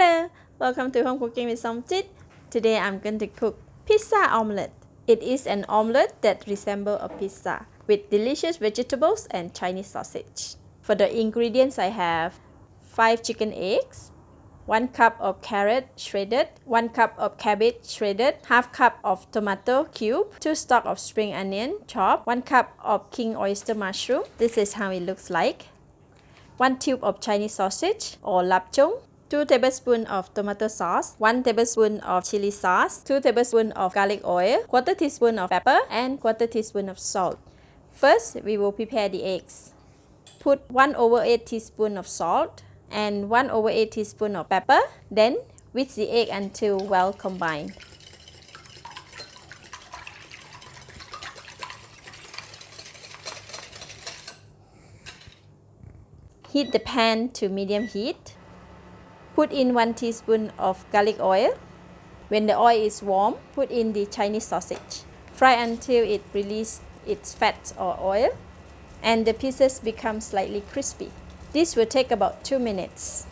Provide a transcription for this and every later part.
Hello, welcome to Home Cooking with Somjit. Today I'm going to cook pizza omelette. It is an omelette that resembles a pizza with delicious vegetables and Chinese sausage. For the ingredients I have 5 chicken eggs, 1 cup of carrot shredded, 1 cup of cabbage shredded, half cup of tomato cube, 2 stalks of spring onion chopped, 1 cup of king oyster mushroom. This is how it looks like. 1 tube of Chinese sausage or lapchung, 2 tablespoons of tomato sauce, 1 tablespoon of chili sauce, 2 tablespoons of garlic oil, 1/4 teaspoon of pepper, and 1/4 teaspoon of salt. First, we will prepare the eggs. Put 1/8 teaspoon of salt and 1/8 teaspoon of pepper. Then, whisk the egg until well combined. Heat the pan to medium heat. Put in 1 teaspoon of garlic oil. When the oil is warm, put in the Chinese sausage. Fry until it releases its fat or oil and the pieces become slightly crispy. This will take about 2 minutes.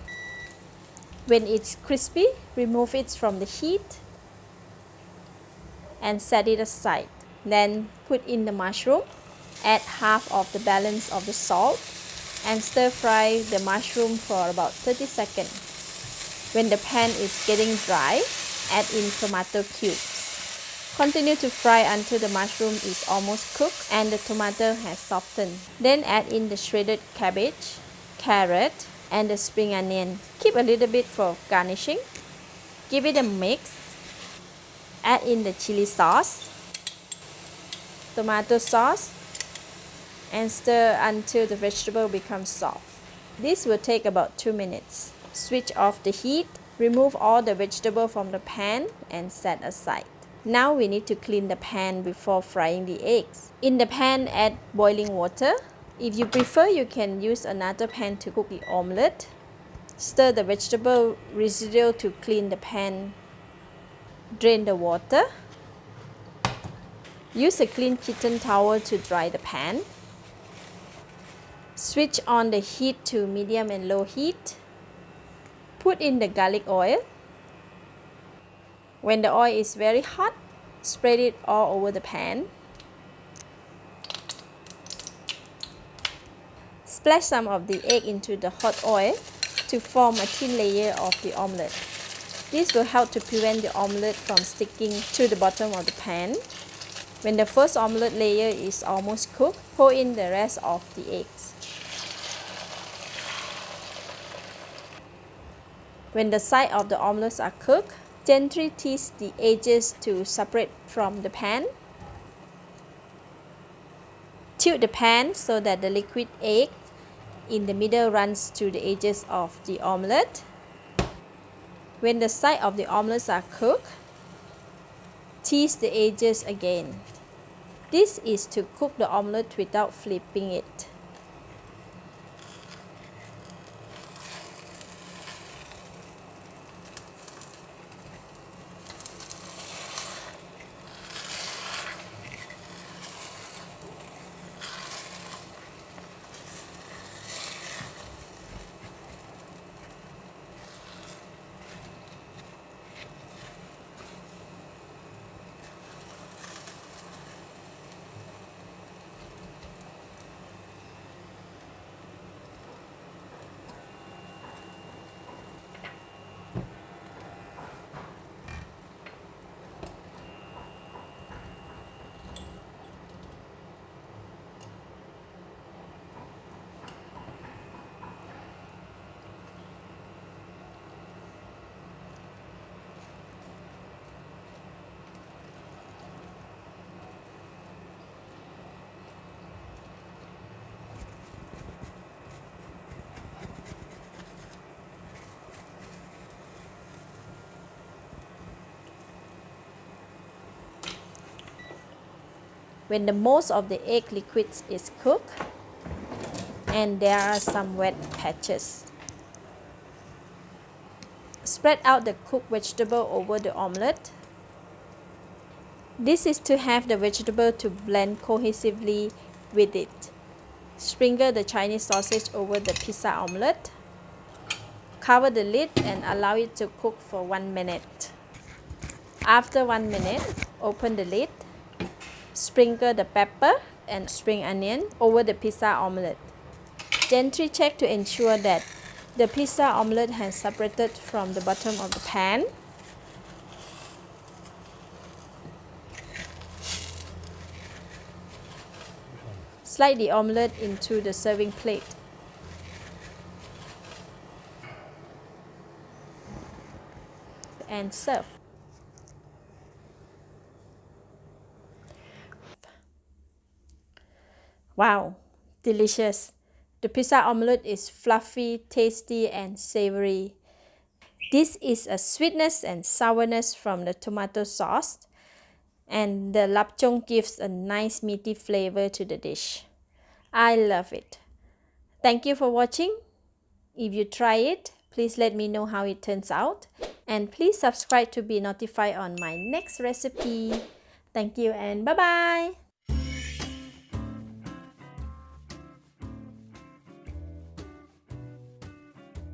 When it's crispy, remove it from the heat and set it aside. Then put in the mushroom, add half of the balance of the salt and stir fry the mushroom for about 30 seconds. When the pan is getting dry, add in tomato cubes. Continue to fry until the mushroom is almost cooked and the tomato has softened. Then add in the shredded cabbage, carrot, and the spring onion. Keep a little bit for garnishing. Give it a mix. Add in the chili sauce, tomato sauce, and stir until the vegetable becomes soft. This will take about 2 minutes. Switch off the heat, remove all the vegetable from the pan and set aside. Now we need to clean the pan before frying the eggs. In the pan, add boiling water. If you prefer, you can use another pan to cook the omelette. Stir the vegetable residue to clean the pan. Drain the water. Use a clean kitchen towel to dry the pan. Switch on the heat to medium and low heat. Put in the garlic oil. When the oil is very hot, spread it all over the pan. Splash some of the egg into the hot oil to form a thin layer of the omelette. This will help to prevent the omelette from sticking to the bottom of the pan. When the first omelette layer is almost cooked, pour in the rest of the eggs. When the sides of the omelets are cooked, gently twist the edges to separate from the pan. Tilt the pan so that the liquid egg in the middle runs to the edges of the omelette. When the sides of the omelets are cooked, twist the edges again. This is to cook the omelette without flipping it. When the most of the egg liquid is cooked and there are some wet patches, spread out the cooked vegetable over the omelette. This is to have the vegetable to blend cohesively with it. Sprinkle the Chinese sausage over the pizza omelette. Cover the lid and allow it to cook for 1 minute. After 1 minute, open the lid. Sprinkle the pepper and spring onion over the pizza omelette. Gently check to ensure that the pizza omelette has separated from the bottom of the pan. Slide the omelette into the serving plate. And serve. Wow, delicious! The pizza omelette is fluffy, tasty, and savory. This is a sweetness and sourness from the tomato sauce, and the lapchung gives a nice meaty flavor to the dish. I love it. Thank you for watching. If you try it, please let me know how it turns out, and please subscribe to be notified on my next recipe. Thank you and bye-bye.